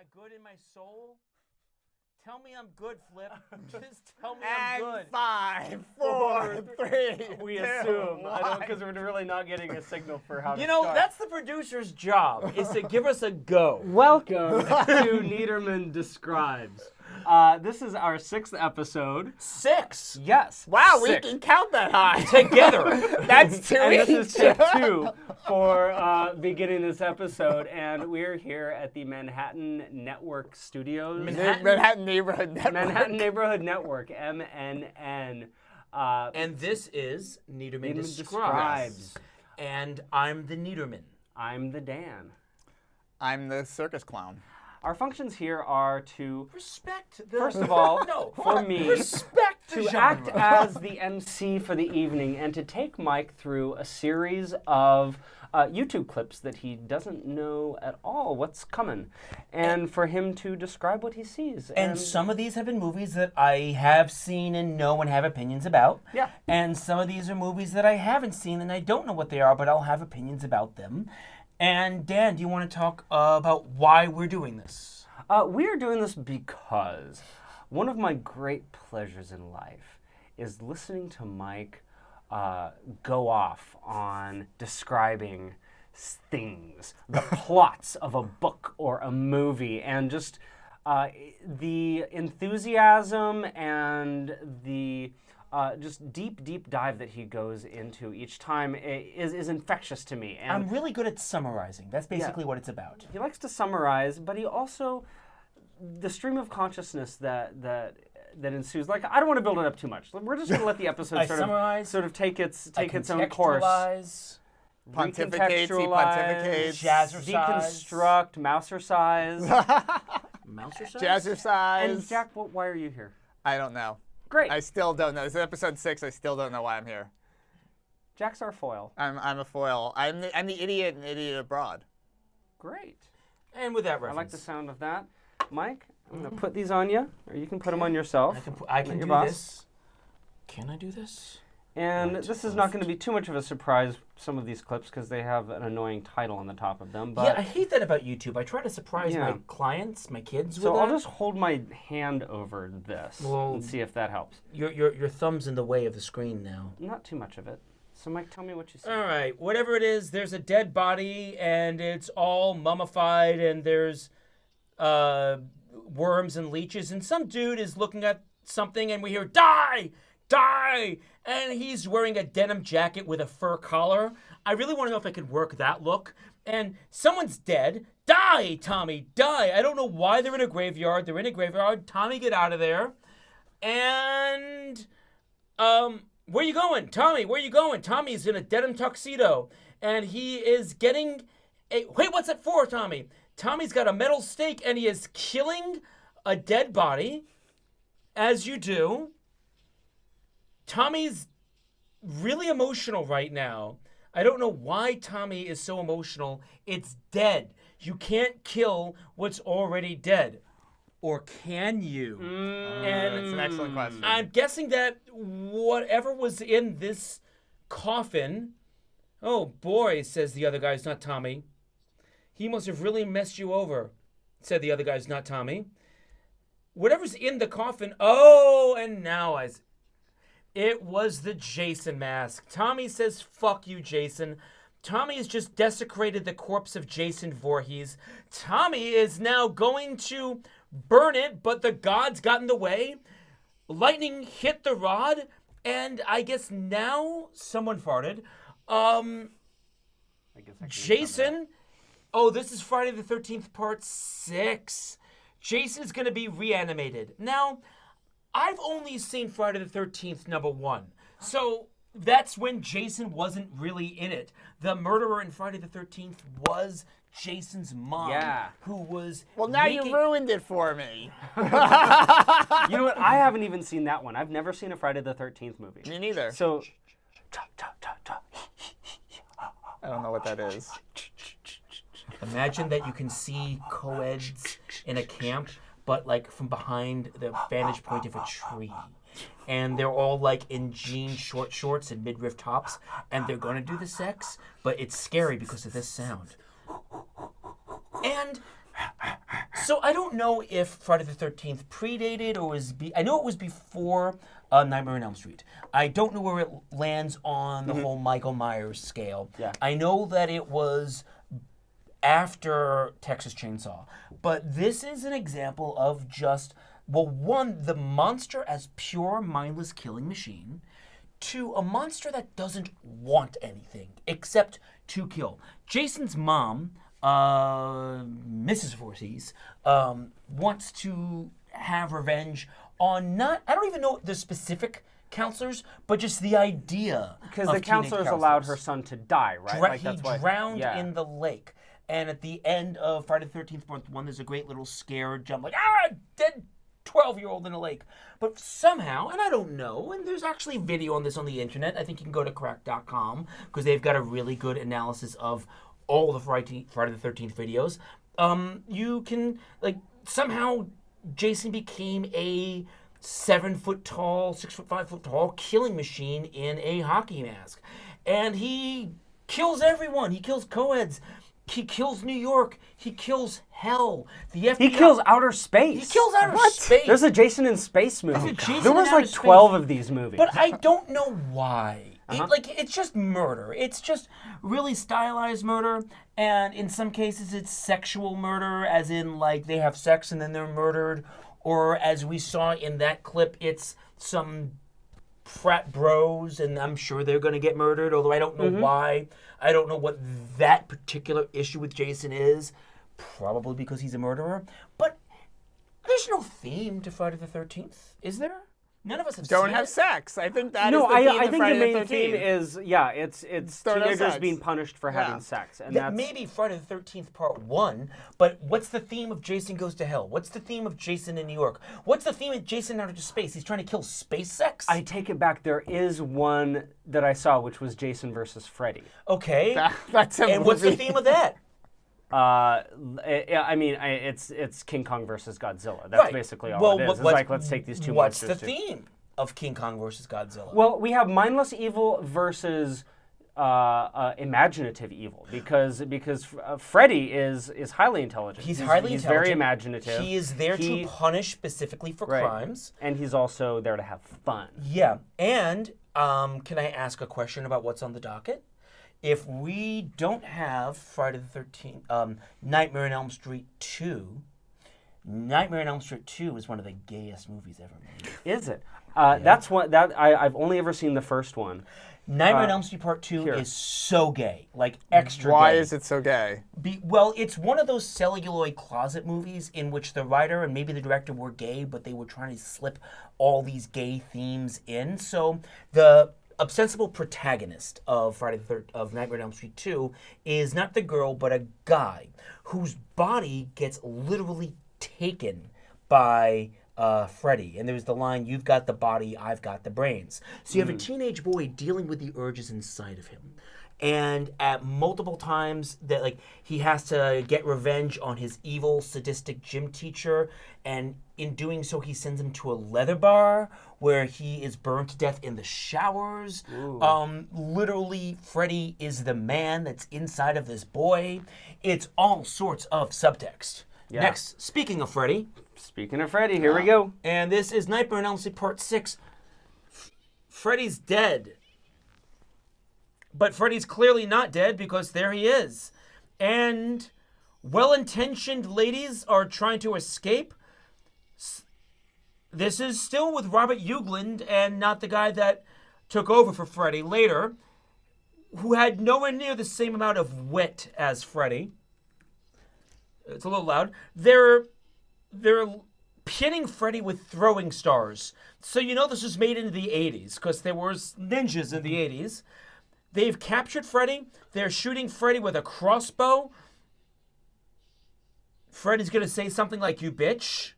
I good in my soul? Tell me I'm good, Flip. Just tell me I'm good. 5, 4, 3. We 2, assume. I don't, 1. because we're really not getting a signal for how to You know, start. that's the producer's job, is to give us a go. Welcome to Niederman Describes. This is our 6th episode. 6. Yes. Wow, 6. we can count that high. Together. That's 2 And each. this is take 2 for beginning this episode, and we're here at the Manhattan Network Studios. Manhattan Neighborhood Network. Manhattan Neighborhood Network, MNN. And this is Niederman Describes. And I'm the Niederman. I'm the Dan. I'm the circus clown. Our functions here are to, Respect the... first of all, no, for me, respect the to genre. act as the MC for the evening and to take Mike through a series of YouTube clips that he doesn't know at all what's coming, and for him to describe what he sees. And some of these have been movies that I have seen and know and have opinions about. Yeah. And some of these are movies that I haven't seen and I don't know what they are, but I'll have opinions about them. And Dan, do you want to talk about why we're doing this? We are doing this because one of my great pleasures in life is listening to Mike go off on describing things, the plots of a book or a movie, and just the enthusiasm and the just deep dive that he goes into each time is infectious to me. And I'm really good at summarizing. That's basically what it's about. he likes to summarize, but he also, the stream of consciousness that ensues. Like, I don't want to build it up too much. We're just going to let the episode sort of take its own course. Contextualize, Pontificate, he Recontextualize, pontificates. jazzercise. deconstruct, mousercise. Mousercise? Jazzercise. And Jack, why are you here? I don't know. Great. I still don't know. This is episode 6. I still don't know why I'm here. Jack's our foil. I'm a foil. I'm the idiot and idiot abroad. Great. And with that I reference. like the sound of that. Mike, I'm going to put these on you, or you can put them on yourself. I can Your do boss. this. Can I do this? And Right, this is not going to be too much of a surprise, some of these clips, because they have an annoying title on the top of them. But Yeah, I hate that about YouTube. I try to surprise Yeah. my clients, my kids with so I'll that. just hold my hand over this Well- and see if that helps. Your thumb's in the way of the screen now. Not too much of it. So Mike, tell me what you see. All right, whatever it is, there's a dead body and it's all mummified and there's worms and leeches and some dude is looking at something and we hear die, die, and he's wearing a denim jacket with a fur collar. I really want to know if I could work that look. And someone's dead. Die, Tommy, die. I don't know why they're in a graveyard. They're in a graveyard. Tommy, get out of there. And where you going? Tommy, where you going? Tommy's in a denim tuxedo. And he is getting a... Wait, what's that for, Tommy? Tommy's got a metal stake and he is killing a dead body. As you do. Tommy's really emotional right now. I don't know why Tommy is so emotional. It's dead. You can't kill what's already dead. Or can you? And That's an excellent question. I'm guessing that whatever was in this coffin... Oh, boy, says the other guy, it's not Tommy. He must have really messed you over, said the other guy, it's not Tommy. Whatever's in the coffin... Oh, and now it was the Jason mask. Tommy says, fuck you, Jason. Tommy has just desecrated the corpse of Jason Voorhees. Tommy is now going to burn it, but the gods got in the way. Lightning hit the rod, and I guess now someone farted. I guess I can Jason... Oh, this is Friday the 13th, part 6. Jason's going to be reanimated. Now... I've only seen Friday the 13th #1. So that's when Jason wasn't really in it. The murderer in Friday the 13th was Jason's mom. Yeah. Who was Well, now making... you ruined it for me. You know what? I haven't even seen that one. I've never seen a Friday the 13th movie. Me neither. So, I don't know what that is. Imagine that you can see co-eds in a camp, but like from behind the vantage point of a tree. And they're all like in jean short shorts and midriff tops, and they're gonna do the sex, but it's scary because of this sound. And So I don't know if Friday the 13th predated or was... I know it was before Nightmare on Elm Street. I don't know where it lands on the whole Michael Myers scale. Yeah. I know that it was after Texas Chainsaw. But this is an example of just, well, one, the monster as pure mindless killing machine, to a monster that doesn't want anything except to kill. Jason's mom, Mrs. Voorhees, wants to have revenge on not, I don't even know the specific counselors, but just the idea. Because of the teenage counselors allowed her son to die, right? He drowned in the lake. And at the end of Friday the 13th Part 1, there's a great little scare jump, like, dead 12-year-old in a lake. But somehow, and I don't know, and there's actually video on this on the internet. I think you can go to crack.com because they've got a really good analysis of all the Friday the 13th videos. You can, like, somehow Jason became a 7-foot tall, 6'5" tall killing machine in a hockey mask. And he kills everyone. He kills co-eds. He kills New York. He kills hell. The FBI. He kills outer space. He kills outer space. There's a Jason in Space movie. There's a Jason there was in outer like 12 space. of these movies. But I don't know why. It's just murder. It's just really stylized murder. And in some cases, it's sexual murder, as in, like, they have sex and then they're murdered. Or as we saw in that clip, it's some frat bros, and I'm sure they're going to get murdered, although I don't know why. I don't know what that particular issue with Jason is. Probably because he's a murderer. But there's no theme to Friday the 13th, is there? None of us have Don't seen have it. sex. I think that is no, the theme I of think Friday the main the 13th. theme is, it's Don't have teenagers sex. being punished for having Yeah. sex. And That that's may be Friday the 13th Part 1, but what's the theme of Jason Goes to Hell? What's the theme of Jason in New York? What's the theme of Jason out into space? He's trying to kill space sex? I take it back. There is one that I saw, which was Jason versus Freddy. Okay. That's a And what's the movie. theme of that? It's King Kong versus Godzilla. That's basically all it is. It's like, let's take these two What's monsters. the theme of King Kong versus Godzilla? Well, we have mindless evil versus imaginative evil because Freddy is highly intelligent. He's highly He's intelligent. very imaginative. He is there to punish specifically for crimes. and he's also there to have fun. Yeah. And can I ask a question about what's on the docket? If we don't have Friday the 13th, Nightmare on Elm Street 2, Nightmare on Elm Street 2 is one of the gayest movies ever made. Is it? That's what I've only ever seen the first one. Nightmare on Elm Street Part 2 is so gay, like extra Why gay. is it so gay? Well, it's one of those celluloid closet movies in which the writer and maybe the director were gay, but they were trying to slip all these gay themes in. So the ostensible protagonist of Nightmare on Elm Street 2 is not the girl, but a guy whose body gets literally taken by Freddy. And there's the line, "You've got the body, I've got the brains." So you have a teenage boy dealing with the urges inside of him. And at multiple times that, like, he has to get revenge on his evil, sadistic gym teacher, and in doing so, he sends him to a leather bar where he is burned to death in the showers. Literally, Freddy is the man that's inside of this boy. It's all sorts of subtext. Yeah. Next, speaking of Freddy, Speaking of Freddy, here we go. and this is Nightmare on Elm Street Part 6. Freddy's dead. But Freddy's clearly not dead because there he is. And well-intentioned ladies are trying to escape. This is still with Robert Englund and not the guy that took over for Freddy later, who had nowhere near the same amount of wit as Freddy. It's a little loud. They're pinning Freddy with throwing stars. So you know this was made in the 80s because there was ninjas in the 80s. They've captured Freddy. They're shooting Freddy with a crossbow. Freddy's going to say something like, "You bitch."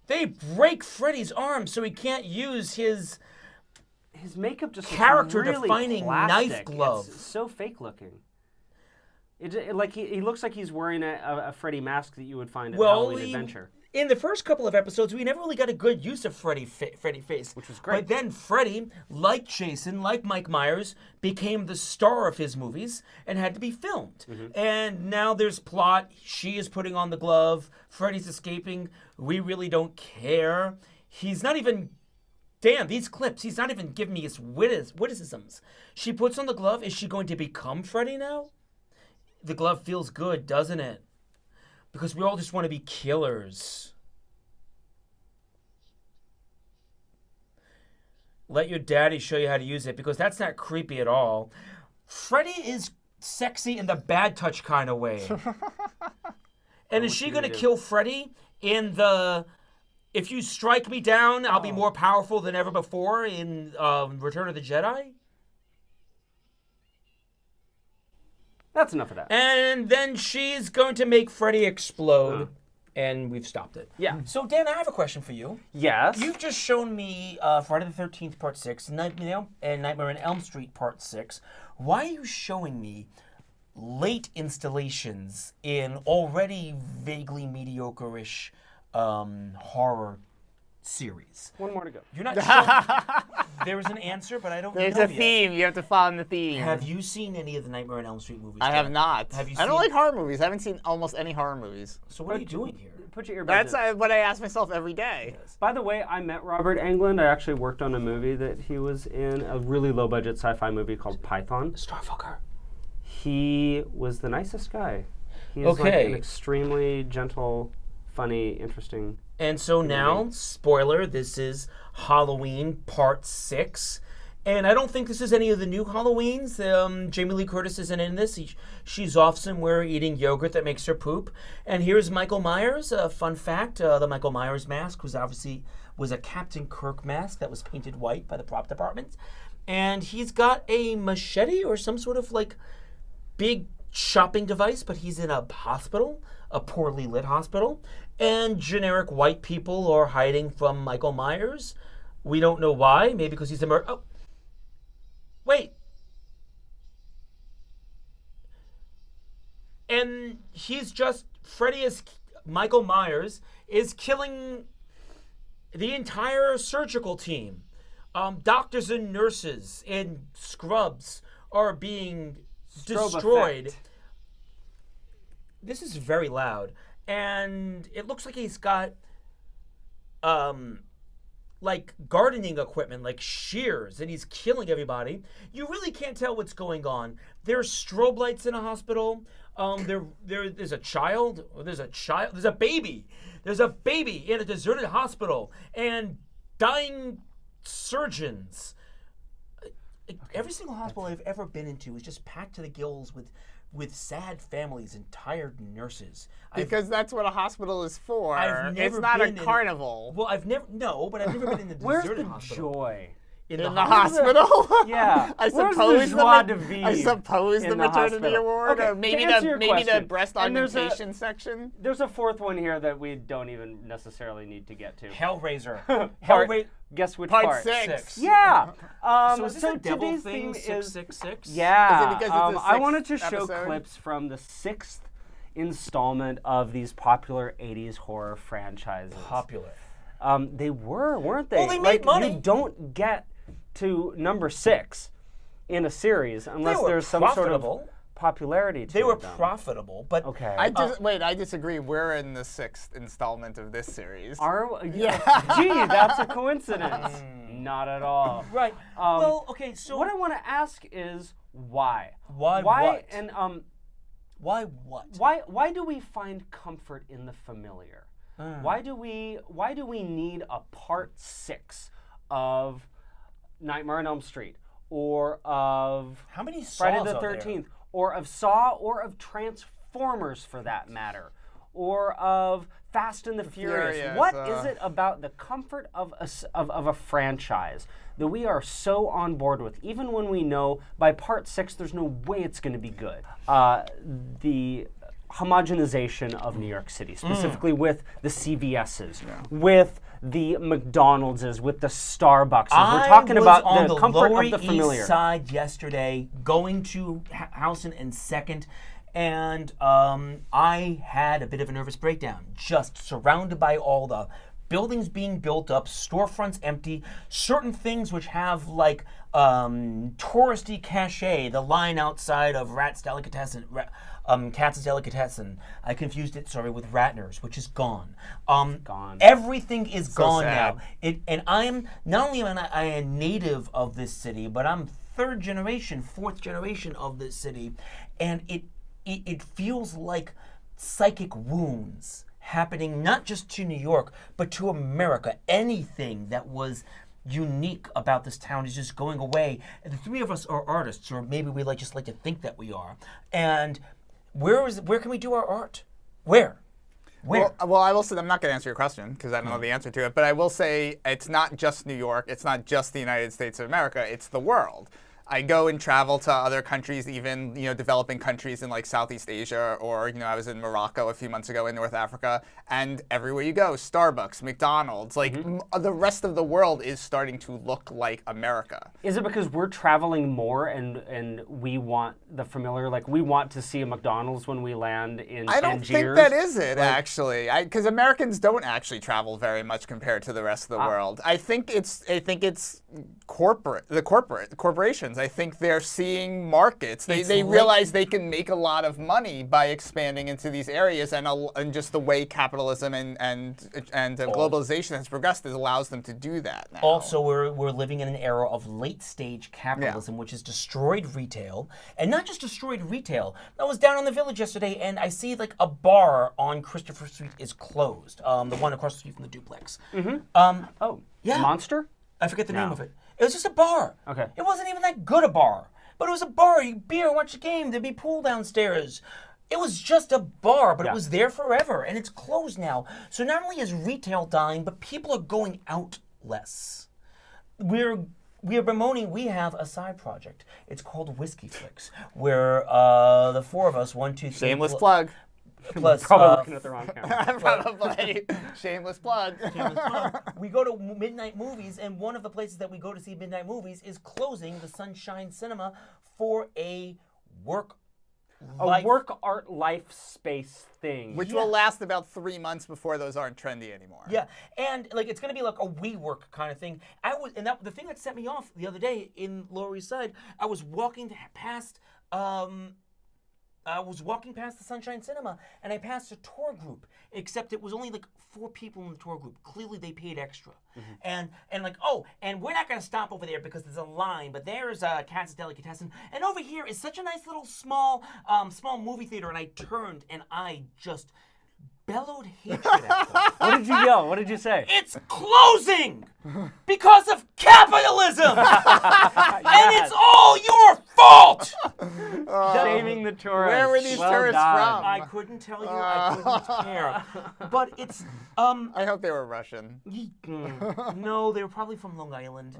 They break Freddy's arm so he can't use his makeup just looks character-defining really knife plastic. glove. It's so fake looking. Like he looks like he's wearing a Freddy mask that you would find at Halloween Adventure. in the first couple of episodes, we never really got a good use of Freddy face. Which was great. But then Freddy, like Jason, like Mike Myers, became the star of his movies and had to be filmed. And now there's plot. She is putting on the glove. Freddy's escaping. We really don't care. He's not even... Damn, these clips, he's not even giving me his witticisms. She puts on the glove. Is she going to become Freddy now? The glove feels good, doesn't it? Because we all just want to be killers. Let your daddy show you how to use it, because that's not creepy at all. Freddy is sexy in the bad touch kind of way. And is she going to kill Freddy in the... If you strike me down, I'll be more powerful than ever before in Return of the Jedi? That's enough of that. And then she's going to make Freddy explode. And we've stopped it. Yeah. So, Dan, I have a question for you. Yes. You've just shown me Friday the 13th Part 6 and Nightmare on Elm Street Part 6. Why are you showing me late installations in already vaguely mediocre-ish horror series? One more to go. You're not sure. There was an answer, but I don't There's know a yet. theme. You have to follow the theme. Have you seen any of the Nightmare on Elm Street movies? I have Dan? not. Have you I don't seen- like horror movies. I haven't seen almost any horror movies. So what are you doing here? Put your earbuds That's in. what I ask myself every day. By the way, I met Robert Englund. I actually worked on a movie that he was in, a really low-budget sci-fi movie called Python. Starfucker. He was the nicest guy. He is like Okay. an extremely gentle, funny, interesting... And so now, spoiler, this is Halloween Part 6. And I don't think this is any of the new Halloweens. Jamie Lee Curtis isn't in this. She's off somewhere eating yogurt that makes her poop. And here's Michael Myers. Fun fact, the Michael Myers mask was a Captain Kirk mask that was painted white by the prop department. And he's got a machete or some sort of like big shopping device, but he's in a hospital, a poorly lit hospital. And generic white people are hiding from Michael Myers. We don't know why. Maybe because he's a murderer. Oh. Wait. And he's just... Michael Myers is killing the entire surgical team. Doctors and nurses and scrubs are being destroyed. Effect. This is very loud. And it looks like he's got, like gardening equipment, like shears, and he's killing everybody. You really can't tell what's going on. There's strobe lights in a hospital. There's a child. There's a baby. There's a baby in a deserted hospital, and dying surgeons. Every single hospital I've ever been into is just packed to the gills with sad families and tired nurses. Because that's what a hospital is for. I've never it's not a been in- carnival. Well, I've never been in the Where's deserted the hospital. joy? In In the the hospital. hospital? Yeah. I Where's suppose the joie de vivre I suppose in the the maternity hospital? award, Okay, or maybe to answer your the question, breast and there's augmentation section. There's a fourth one here that we don't even necessarily need to get to. Hellraiser. Part- Guess which part? Part 6. Yeah. So is this a devil today's thing? theme is 666. yeah. Is it because it's the I wanted to sixth show episode? clips from the 6th installment of these popular 80s horror franchises. Popular. They were, weren't they? Well, they made like, money. You don't get to number 6 in a series unless They were there's some sort of profitable. popularity to They were them. profitable, but Okay. I disagree. We're in the 6th installment of this series. Yeah. Gee, that's a coincidence. Not at all. right. Well, okay. So What I want to ask is why? Why Why what? and why what? why do we find comfort in the familiar? Why do we need a part 6 of Nightmare on Elm Street or of How many Saws Friday the are there? 13th or of Saw or of Transformers for that matter or of Fast and the Furious? Furious, What is it about the comfort of a franchise that we are so on board with, even when we know by part 6 there's no way it's going to be good? The homogenization of New York City, specifically with the CVS's, with the McDonald's, with the Starbucks. We're talking about on the comfort Lower of the familiar. East Side yesterday, going to Housen and Second, and I had a bit of a nervous breakdown, just surrounded by all the buildings being built up, storefronts empty, certain things which have like touristy cachet, the line outside of Katz's Delicatessen. I confused it, with Ratner's, which is gone. Gone. Everything is gone sad. now. And I'm not only am I a native of this city, but I'm third generation, fourth generation of this city, and it feels like psychic wounds happening not just to New York, but to America. Anything that was unique about this town is just going away. And the three of us are artists, or maybe we just like to think that we are. And where can we do our art? Where? Well, I will say, I'm not going to answer your question because I don't know the answer to it, but I will say it's not just New York, it's not just the United States of America, it's the world. I go and travel to other countries, even developing countries in like Southeast Asia, or I was in Morocco a few months ago in North Africa, and everywhere you go, Starbucks, McDonald's, like the rest of the world is starting to look like America. Is it because we're traveling more and we want the familiar? Like we want to see a McDonald's when we land in I don't Tangiers? think that is it, actually, because Americans don't actually travel very much compared to the rest of the world. I think it's corporations. I think they're seeing markets. They realize they can make a lot of money by expanding into these areas, and just the way capitalism and globalization has progressed allows them to do that now. Also, we're living in an era of late-stage capitalism, which has destroyed retail, and not just destroyed retail. I was down on the Village yesterday, and I see like a bar on Christopher Street is closed, the one across the street from the duplex. Oh, Yeah. Monster? I forget the name of it. It was just a bar. Okay. It wasn't even that good a bar, but it was a bar. You beer, watch the game. There'd be pool downstairs. It was just a bar, but it was there forever, and it's closed now. So not only is retail dying, but people are going out less. We are bemoaning. We have a side project. It's called Whiskey Flicks, where the four of us, 1, 2, 3. Shameless plug. Plus, Probably looking at the wrong camera. Probably. Shameless plug. we go to midnight movies, and one of the places that we go to see midnight movies is closing, the Sunshine Cinema, for a work art life space thing. Which will last about 3 months before those aren't trendy anymore. Yeah, and like it's gonna be like a WeWork kind of thing. The thing that set me off the other day in Lower East Side, I was walking past the Sunshine Cinema, and I passed a tour group, except it was only like 4 people in the tour group. Clearly they paid extra. And we're not going to stop over there because there's a line, but there's Katz's Delicatessen, and over here is such a nice little small movie theater, and I turned, and I just bellowed hatred at them. What did you yell? What did you say? It's closing because of capitalism, and it's all your fault. Shaming the tourists. Where were these Well tourists done. from? I couldn't tell you. I couldn't care. But it's I hope they were Russian. no, they were probably from Long Island,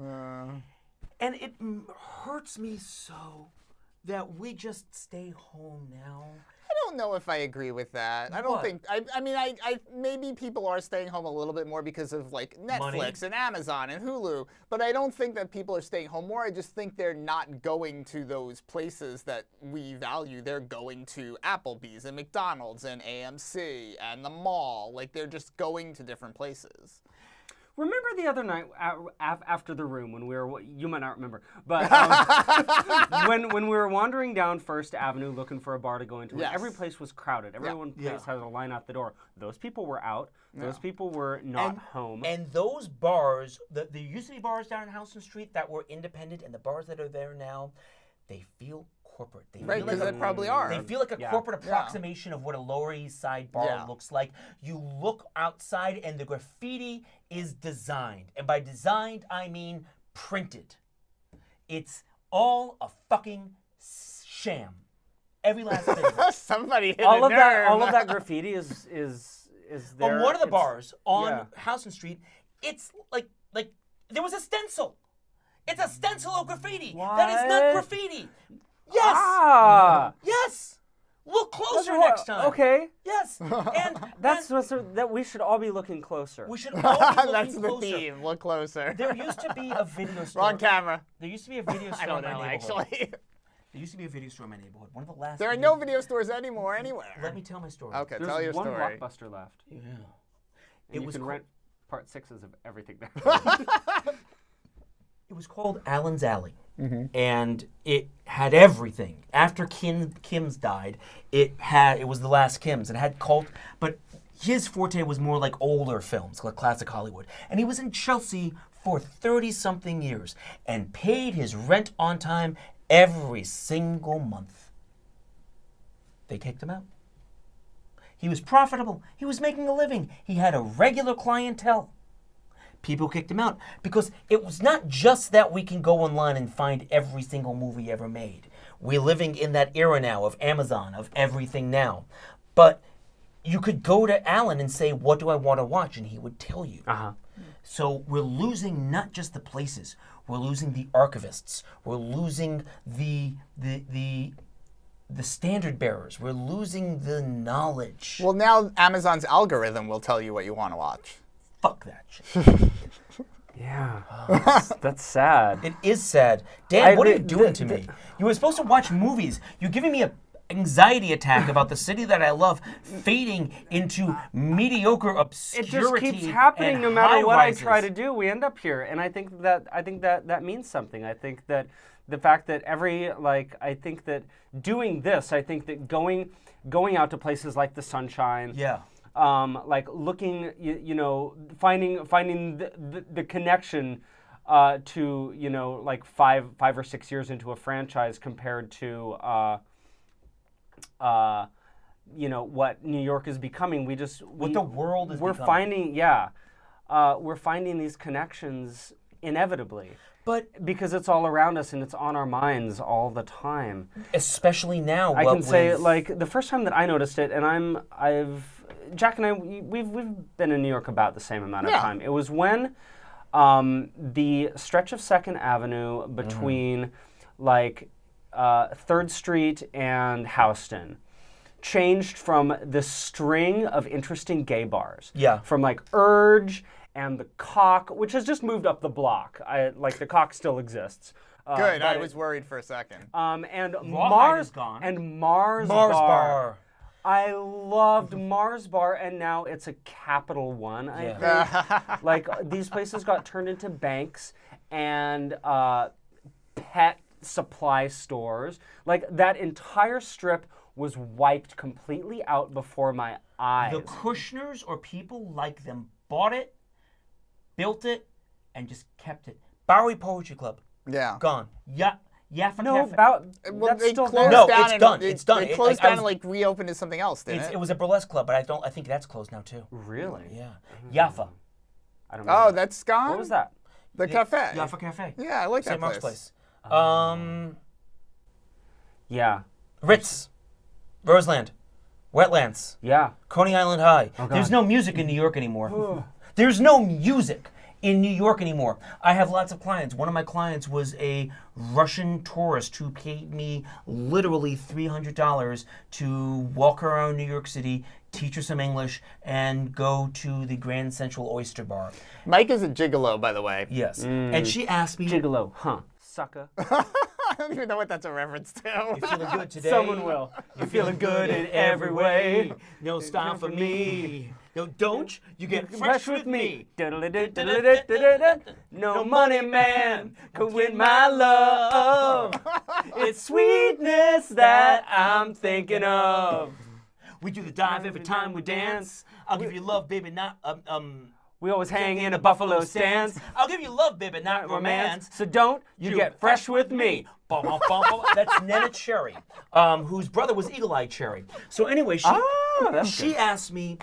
and it hurts me so that we just stay home now. I don't know if I agree with that. I don't What? think. I mean, maybe people are staying home a little bit more because of like Netflix Money? and Amazon and Hulu. But I don't think that people are staying home more. I just think they're not going to those places that we value. They're going to Applebee's and McDonald's and AMC and the mall. Like they're just going to different places. Remember the other night after the room when we were, you might not remember, but when we were wandering down First Avenue looking for a bar to go into, Yes. every place was crowded. Everyone place had a line out the door. Those people were out. Those people were not home. And those bars, there used to be bars down in Houston Street that were independent, and the bars that are there now, they feel corporate. They Right, feel because like they probably are. They feel like a corporate approximation of what a Lower East Side bar looks like. You look outside, and the graffiti is designed. And by designed, I mean printed. It's all a fucking sham. Every last bit of it. Somebody hit all a of nerve. that graffiti is there. On one of the It's- bars on Houston Street, it's like there was a stencil. It's a stencil of graffiti. That is not What? graffiti. Yes. Ah. Yes. Look closer next time. Okay. Yes. And That we should all be looking closer. we should all be looking That's the closer. theme. Look closer. There used to be a video store. Wrong camera. There used to be a video store I don't in my know, neighborhood. actually. There used to be a video store in my neighborhood. One of the last. There are no video stores anymore anywhere. Let me tell my story. Okay, There's tell your one story. Blockbuster left. Yeah. And you was can co- rent part 6s of everything there. It was called Allen's Alley, and it had everything. After Kim's died, it was the last Kim's, and it had cult, but his forte was more like older films, like classic Hollywood. And he was in Chelsea for 30-something years and paid his rent on time every single month. They kicked him out. He was profitable. He was making a living. He had a regular clientele. People kicked him out because it was not just that we can go online and find every single movie ever made. We're living in that era now of Amazon, of everything now. But you could go to Alan and say, what do I want to watch? And he would tell you. Uh-huh. So we're losing not just the places. We're losing the archivists. We're losing the standard bearers. We're losing the knowledge. Well, now Amazon's algorithm will tell you what you want to watch. Fuck that shit. Yeah. That's sad. It is sad. Dan, what are you doing to me? You were supposed to watch movies. You're giving me an anxiety attack about the city that I love fading into mediocre obscurity. It just keeps happening and no matter what I try high-rises. to do. We end up here, and I think that means something. I think that the fact that I think that doing this, I think that going out to places like the Sunshine, Yeah. like looking, finding the connection to like 5 or 6 years into a franchise compared to what New York is becoming. What the world is becoming. We're finding these connections inevitably. But Because it's all around us and it's on our minds all the time. especially now, I what can say, with- like, the first time that I noticed it, and Jack and I, we've been in New York about the same amount of Yeah. time. It was when the stretch of 2nd Avenue between, like, 3rd Street and Houston changed from this string of interesting gay bars. Yeah. From, like, Urge and the Cock, which has just moved up the block. The Cock still exists. Good, I but was worried for a second. and Rawhide Mars is gone. and Mars Bar. I loved Mars Bar, and now it's a Capital One. I think. Like these places got turned into banks and pet supply stores. Like that entire strip was wiped completely out before my eyes. The Kushners or people like them bought it, built it, and just kept it. Bowery Poetry Club, Yeah. gone. Yaffa no, Cafe. Well, that's they still closed there. No, down it's and done. It's done. They It- closed like, I down and was- like reopened as something else, didn't it? It was a burlesque club, but I think that's closed now too. Really? Yeah. Yaffa. I don't know. Oh, that's gone? What was that? The cafe. Yaffa Cafe. Yeah, I like that St. Mark's place. place. Yeah. Ritz. Roseland. Wetlands. Yeah. Coney Island High. God. There's no music in New York anymore. There's no music in New York anymore. I have lots of clients. One of my clients was a Russian tourist who paid me literally $300 to walk around New York City, teach her some English, and go to the Grand Central Oyster Bar. Mike is a gigolo, by the way. Yes. And she asked me, Gigolo, huh? Sucker. I don't even know what that's a reference to. "You feeling good today? Someone will. You're feeling good in every way. No style for me. No, don't you get fresh with me. No money man could win my love. It's sweetness that I'm thinking of. We do the dive every time we dance. I'll give you love, baby, not We always hang in a buffalo stance. I'll give you love, baby, not romance. So don't you get fresh with me. Bum, bum, bum, bum. That's Nena Cherry, whose brother was Eagle Eye Cherry. So anyway, she asked me,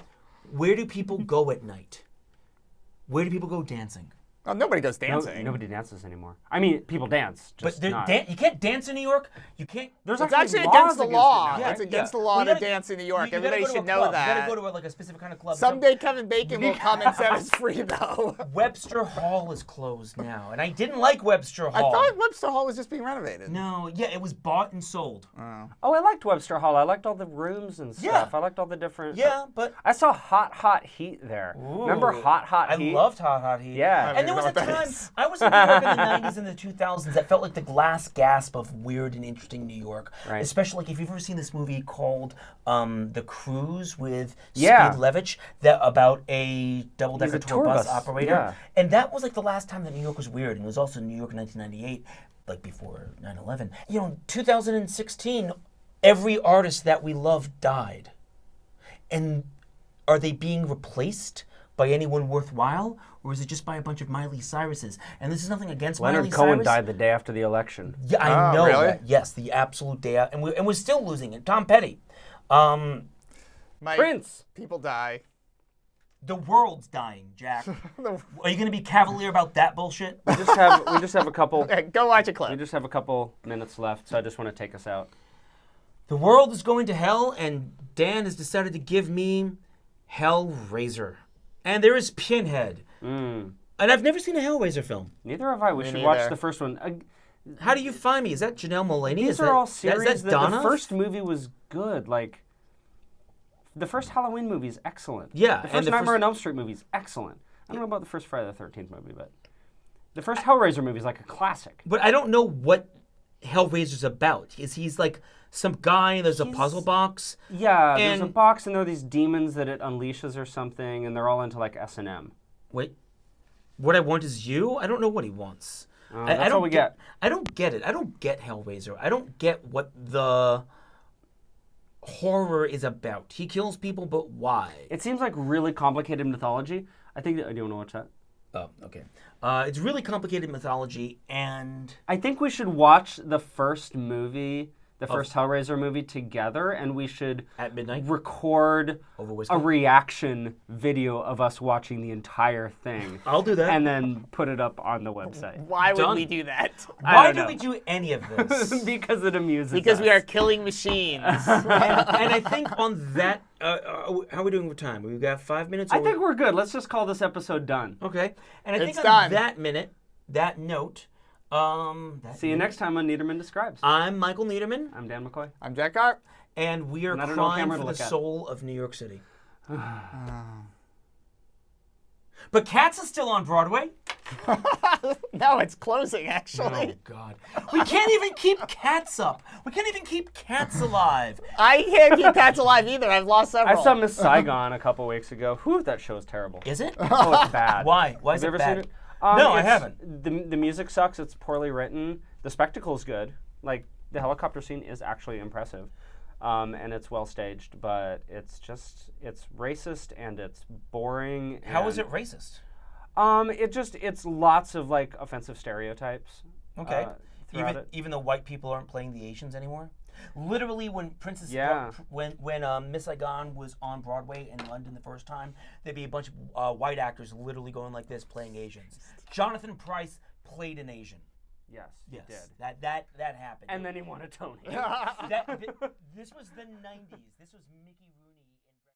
where do people go at night? Where do people go dancing? Oh, nobody goes dancing. Nobody dances anymore. I mean, people dance. But Just not. you can't dance in New York. You can't. There's It's actually actually laws against the against law. it now, It's right? against the Well, law you to gotta- dance in New York. you gotta Everybody go to should a know club. that. You gotta go to like a specific kind of club. Someday Kevin Bacon will come and set us free, though. Webster Hall is closed now, and I didn't like Webster I Hall. thought Webster Hall was just being renovated. No, yeah, it was bought and sold. Oh, I liked Webster Hall. I liked all the rooms and stuff. Yeah. I liked all the different. Yeah, but I saw Hot Hot Heat there. Remember Ooh, Hot Hot I Heat? loved Hot Hot Heat. Yeah. And there know what that time. is. I was in New York in the 90s and the 2000s. That felt like the last gasp of weird and interesting New York. Right. Especially like if you've ever seen this movie called The Cruise with Yeah. Speed Levitch, that about a double-decker He's a tour bus bus, operator. yeah. And that was like the last time that New York was weird. And it was also New York in 1998, like before 9/11. 2016, every artist that we loved died. And are they being replaced by anyone worthwhile, or is it just by a bunch of Miley Cyruses? And this is nothing against Leonard Miley Cohen Cyrus. died the day after the election. Yeah, I know really? that. Yes, the absolute day out, and we're still losing it. Tom Petty. Mike, Prince. people die. The world's dying, Jack. Are you going to be cavalier about that bullshit? We just have a couple. Okay, go watch a We clip. just have a couple minutes left, so I just want to take us out. The world is going to hell, and Dan has decided to give me Hellraiser. And there is Pinhead. And I've never seen a Hellraiser film. Neither have I. We Me should watch neither. the first one. How do you find me? Is that Janelle Mulaney? These Is are that, all is series. that Donna? The first movie was good. Like, the first Halloween movie is excellent. Yeah, The and first the Nightmare first- on Elm Street movie is excellent. I don't know about the first Friday the 13th movie, but the first Hellraiser movie is like a classic. But I don't know what Hellraiser's about. Is he's like some guy, there's a puzzle box. Yeah, there's a And- box and there are these demons that it unleashes or something, and they're all into like S&M. Wait, what I want is you? I don't know what he wants. That's I don't all we get. I don't get it. I don't get Hellraiser. I don't get what the horror is about. He kills people, but why? It seems like really complicated mythology. I think I do want to watch that. Oh, okay. It's really complicated mythology, and I think we should watch the first movie, the first Hellraiser movie together, and we should at midnight record over whiskey. a reaction video of us watching the entire thing. I'll do that. And then put it up on the website. Why would Done. we do that? Why don't do know. we do any of this? Because it amuses Because us. we are killing machines. and I think on that, how are we doing with time? We've got 5 minutes. I or think we're good. Let's just call this episode done. okay. And I It's think on done. that note, See you next time on Niederman Describes. I'm Michael Niederman, I'm Dan McCoy. I'm Jack Carp. and we are And I don't know what crying camera for to the look at. soul of New York City. But Cats is still on Broadway. No, it's closing, Oh, actually. God. We can't even keep Cats up. We can't even keep Cats alive. I can't keep cats alive either. I've lost I several. saw Miss Saigon a couple weeks ago. Whew, that show is terrible. Is it? Oh, it's bad. Why? Why is Have you it ever bad? seen it? No, I it's- haven't. The music sucks. It's poorly written. The spectacle's good. Like, the helicopter scene is actually impressive. And it's well staged, but it's racist and it's boring. How is and- it racist? It's lots of like offensive stereotypes. Okay. Throughout it. Even though white people aren't playing the Asians anymore? Literally, when Yeah. when Miss Saigon was on Broadway in London the first time, there'd be a bunch of white actors literally going like this, playing Asians. Jonathan Pryce played an Asian. Yes, Yes, it did. that happened. And then he won a Tony. This was the '90s. This was Mickey Rooney.